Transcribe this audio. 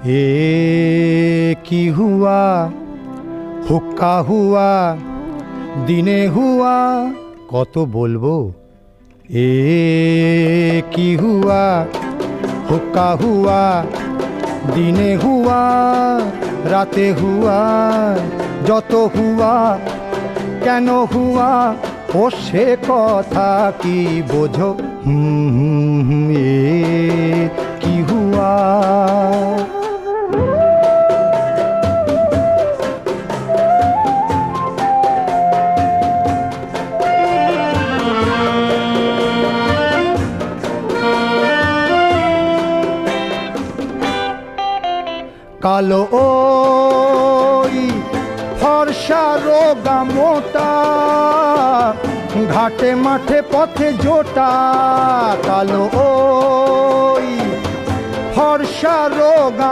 ये की हुआ हुक्का हुआ दिने हुआ কত বলবো ए की हुआ हुक्का हुआ दिने हुआ राते हुआ যত हुआ কেন हुआ ও সে কথা কি বোঝো এ কি हुआ কালো ওই ফর্সা রোগা মোটা ঘাটে মাঠে পথে জোটা কালো ওই ফর্সা রোগা